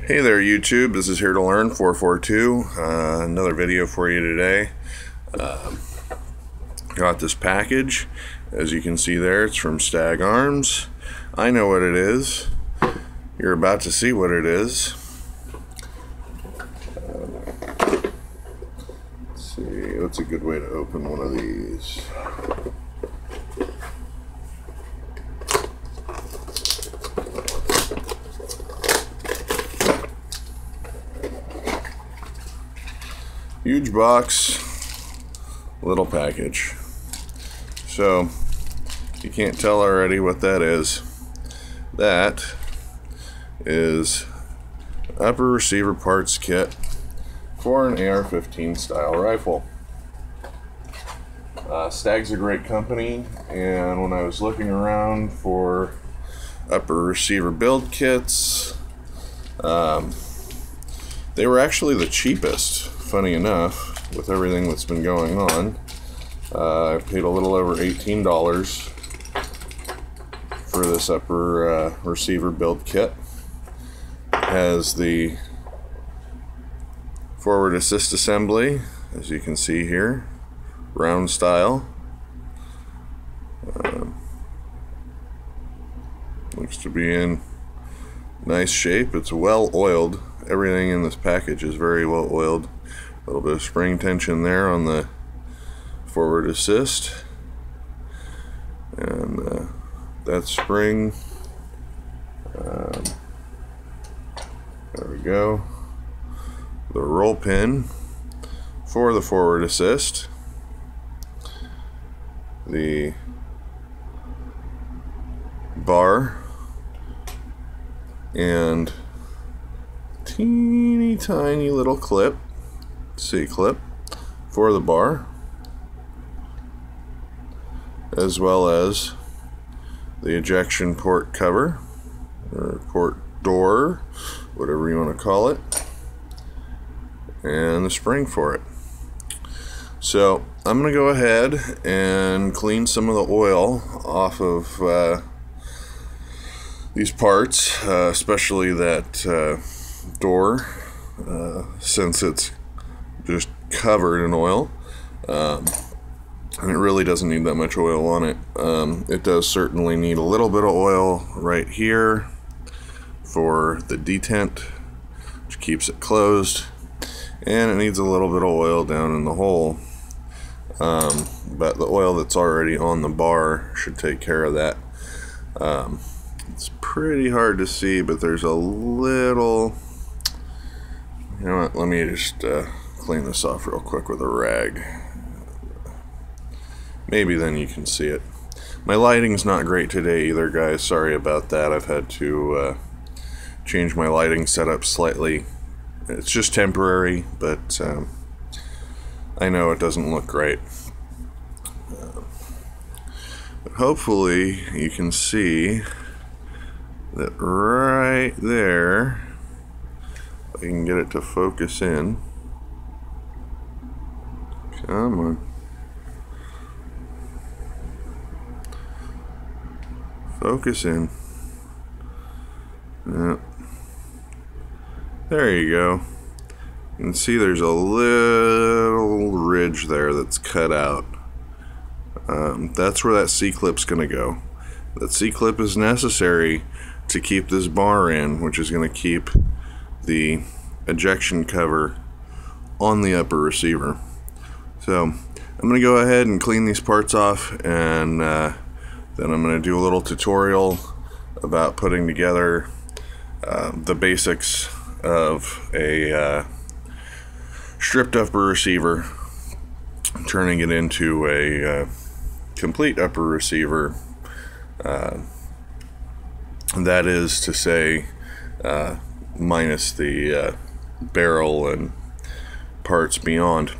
Hey there YouTube, this is Here to Learn 442, another video for you today. Got this package, as you can see there, it's from Stag Arms. I know what it is, you're about to see what it is. Let's see, what's a good way to open one of these? Huge box, little package. So, you can't tell already what that is. That is upper receiver parts kit for an AR-15 style rifle. Stag's a great company, and when I was looking around for upper receiver build kits, they were actually the cheapest. Funny enough, with everything that's been going on, I paid a little over $18 for this upper receiver build kit. It has the forward assist assembly, as you can see here, round style. Looks to be in nice shape. It's well oiled. Everything in this package is very well oiled. A little bit of spring tension there on the forward assist, and that spring, there we go, the roll pin for the forward assist, the bar, and teeny tiny little clip, C-clip for the bar, as well as the ejection port cover, or port door, whatever you want to call it, and the spring for it. So I'm going to go ahead and clean some of the oil off of these parts, especially that door, since it's just covered in oil, and it really doesn't need that much oil on it. It does certainly need a little bit of oil right here for the detent, which keeps it closed, and it needs a little bit of oil down in the hole, but the oil that's already on the bar should take care of that. It's pretty hard to see, but there's a little, you know what, let me just clean this off real quick with a rag. Maybe then you can see it. My lighting's not great today either, guys. Sorry about that. I've had to change my lighting setup slightly. It's just temporary, but I know it doesn't look great. But hopefully you can see that right there, if I can get it to focus in. Come on. Focus in. Yep. There you go. You can see there's a little ridge there that's cut out. That's where that C-clip's going to go. That C-clip is necessary to keep this bar in, which is going to keep the ejection cover on the upper receiver. So I'm going to go ahead and clean these parts off, and then I'm going to do a little tutorial about putting together the basics of a stripped upper receiver, turning it into a complete upper receiver. That is to say, minus the barrel and parts beyond.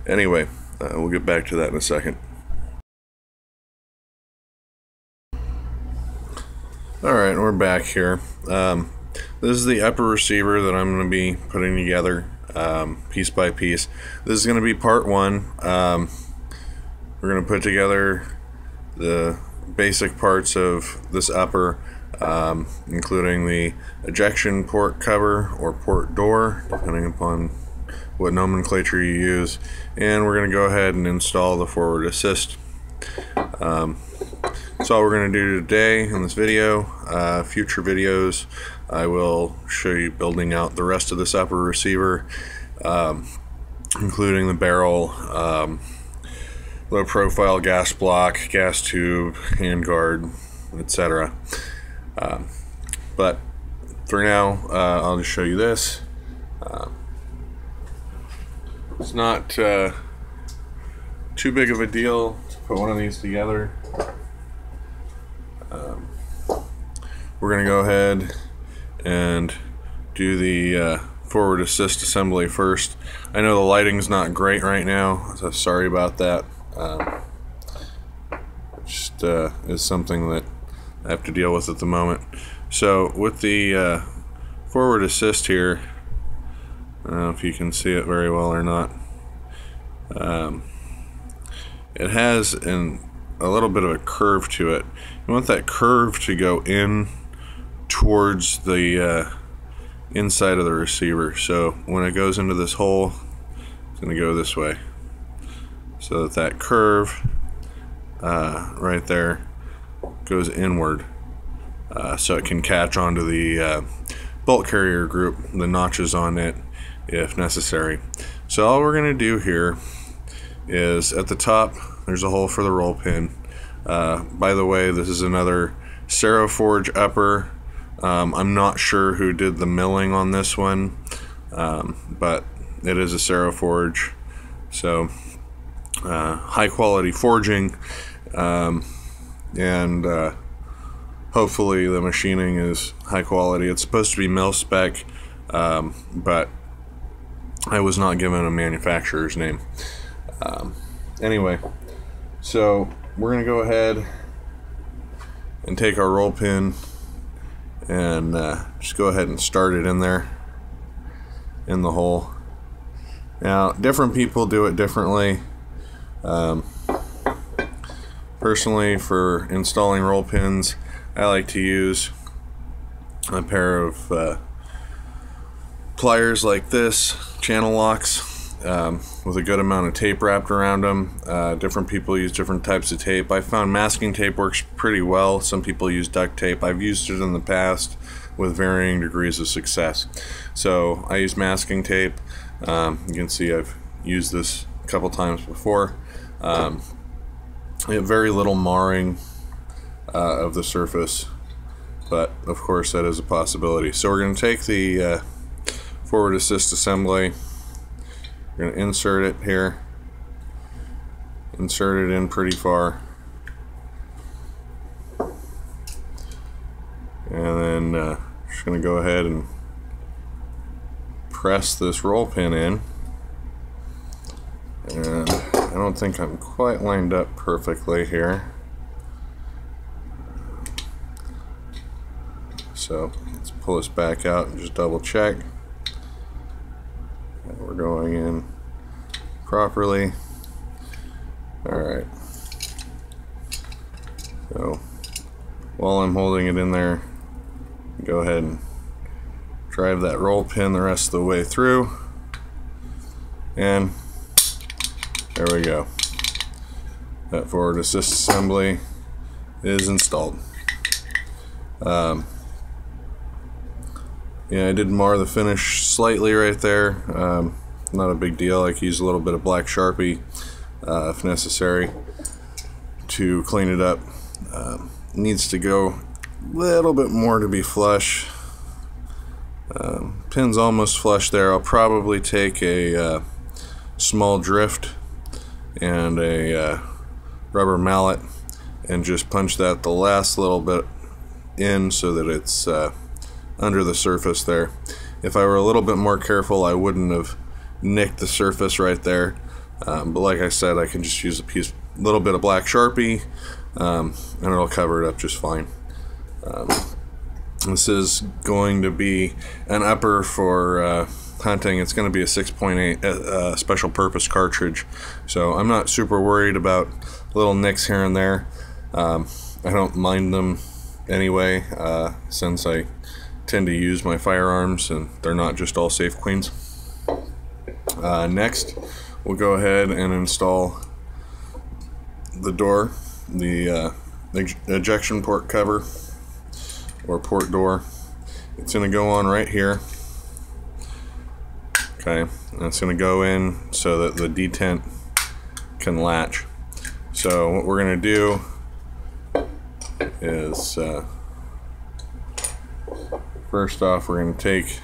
Anyway, we'll get back to that in a second. Alright, we're back here. This is the upper receiver that I'm going to be putting together piece by piece. This is going to be part one. We're going to put together the basic parts of this upper. including the ejection port cover or port door, depending upon what nomenclature you use. And we're going to go ahead and install the forward assist. That's all we're going to do today in this video. Future videos, I will show you building out the rest of this upper receiver, including the barrel, low profile gas block, gas tube, handguard, etc. But for now, I'll just show you this. It's not too big of a deal to put one of these together. We're going to go ahead and do the forward assist assembly first. I know the lighting's not great right now, so sorry about that. Just is something that I have to deal with at the moment. So with the forward assist here, I don't know if you can see it very well or not. It has a little bit of a curve to it. You want that curve to go in towards the inside of the receiver. So when it goes into this hole, it's going to go this way. So that curve right there goes inward, so it can catch onto the bolt carrier group, the notches on it, if necessary. So all we're going to do here is at the top, there's a hole for the roll pin. By the way, this is another Ceroforge upper. I'm not sure who did the milling on this one, but it is a Ceroforge, so high quality forging, and hopefully the machining is high quality. It's supposed to be mil spec, but I was not given a manufacturer's name. Anyway, so we're going to go ahead and take our roll pin and just go ahead and start it in there, in the hole. Now, different people do it differently. Personally, for installing roll pins, I like to use a pair of pliers like this, channel locks, with a good amount of tape wrapped around them. Different people use different types of tape. I found masking tape works pretty well. Some people use duct tape. I've used it in the past with varying degrees of success. So I use masking tape. You can see I've used this a couple times before. Very little marring of the surface, but of course that is a possibility. So we're going to take the forward assist assembly. We're going to insert it here, insert it in pretty far, and then just going to go ahead and press this roll pin in. And I don't think I'm quite lined up perfectly here, so let's pull this back out and just double check that we're going in properly. Alright, so while I'm holding it in there, go ahead and drive that roll pin the rest of the way through, and there we go. That forward assist assembly is installed. Yeah, I did mar the finish slightly right there. Not a big deal. I could use a little bit of black Sharpie if necessary to clean it up. Needs to go a little bit more to be flush. Pin's almost flush there. I'll probably take a small drift and a rubber mallet and just punch that the last little bit in so that it's under the surface there. If I were a little bit more careful, I wouldn't have nicked the surface right there, but like I said, I can just use a little bit of black Sharpie, and it'll cover it up just fine. This is going to be an upper for hunting. It's going to be a 6.8 special purpose cartridge, so I'm not super worried about little nicks here and there. I don't mind them anyway, since I tend to use my firearms and they're not just all safe queens. Next, we'll go ahead and install the door, the ejection port cover or port door. It's going to go on right here. Okay, and it's going to go in so that the detent can latch. So what we're going to do is first off, we're going to take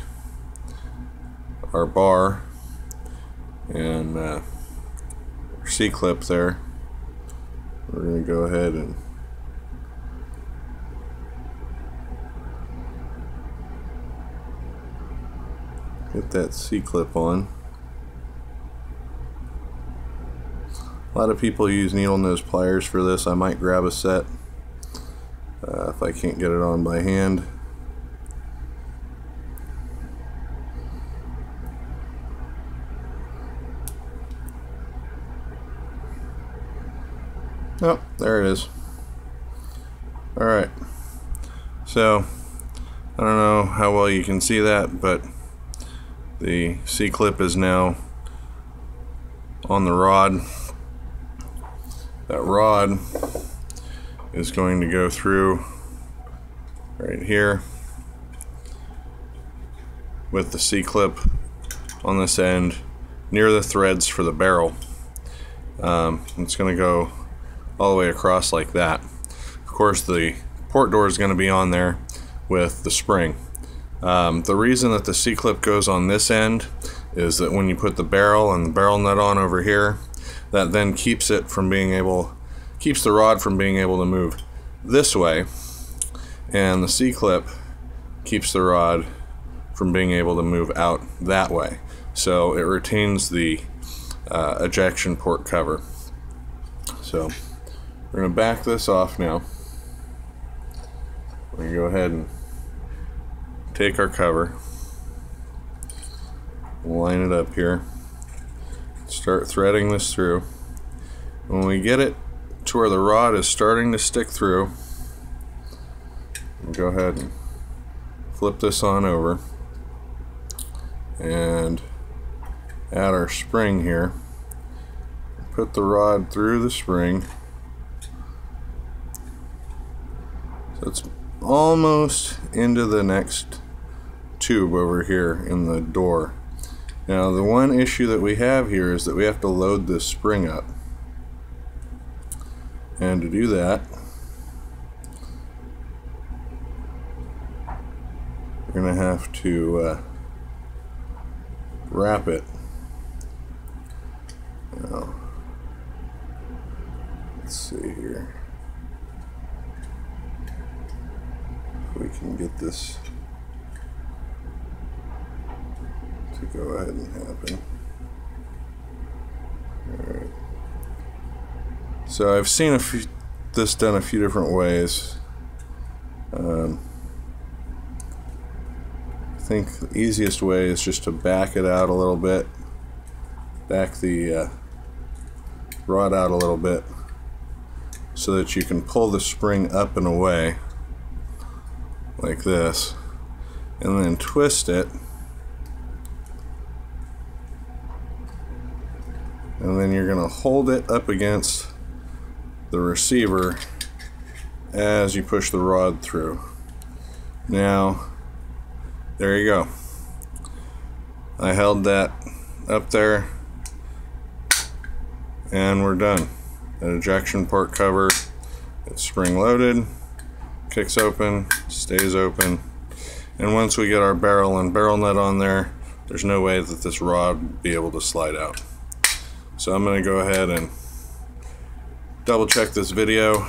our bar and our C-clip there. We're going to go ahead and get that C-clip on. A lot of people use needle nose pliers for this. I might grab a set if I can't get it on by hand. Oh, there it is. Alright, so I don't know how well you can see that, but the C-clip is now on the rod. That rod is going to go through right here with the C-clip on this end near the threads for the barrel. It's going to go all the way across like that. Of course, the port door is going to be on there with the spring. The reason that the C-clip goes on this end is that when you put the barrel and the barrel nut on over here, that then keeps the rod from being able to move this way, and the C-clip keeps the rod from being able to move out that way. So it retains the ejection port cover. So we're going to back this off now. We're going to go ahead and take our cover, line it up here, start threading this through. When we get it to where the rod is starting to stick through, we'll go ahead and flip this on over and add our spring here. Put the rod through the spring. So it's almost into the next tube over here in the door. Now the one issue that we have here is that we have to load this spring up. And to do that, we're going to have to wrap it. Now, let's see here if we can get this to go ahead and happen. Alright. So I've seen this done a few different ways. I think the easiest way is just to back it out a little bit, back the rod out a little bit, so that you can pull the spring up and away like this, and then twist it, and then you're going to hold it up against the receiver as you push the rod through. Now there you go. I held that up there and we're done. An ejection port cover, it's spring loaded, kicks open, stays open, and once we get our barrel and barrel nut on there, there's no way that this rod will be able to slide out. So I'm going to go ahead and double check this video,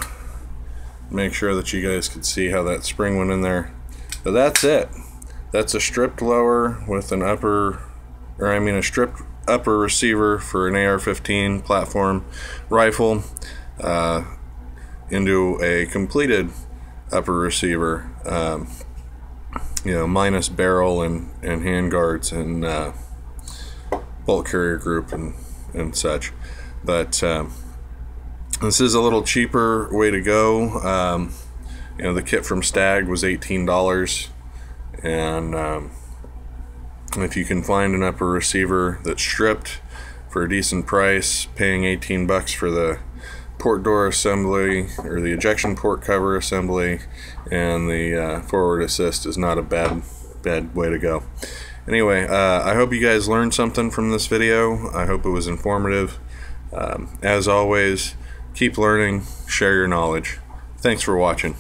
make sure that you guys could see how that spring went in there. But that's it. That's a stripped lower with an a stripped upper receiver for an AR-15 platform rifle into a completed upper receiver, minus barrel and hand guards and bolt carrier group and such. But this is a little cheaper way to go. You know, the kit from Stag was $18, and if you can find an upper receiver that's stripped for a decent price, paying $18 for the port door assembly or the ejection port cover assembly and the forward assist is not a bad way to go. Anyway, I hope you guys learned something from this video. I hope it was informative. As always, keep learning, share your knowledge. Thanks for watching.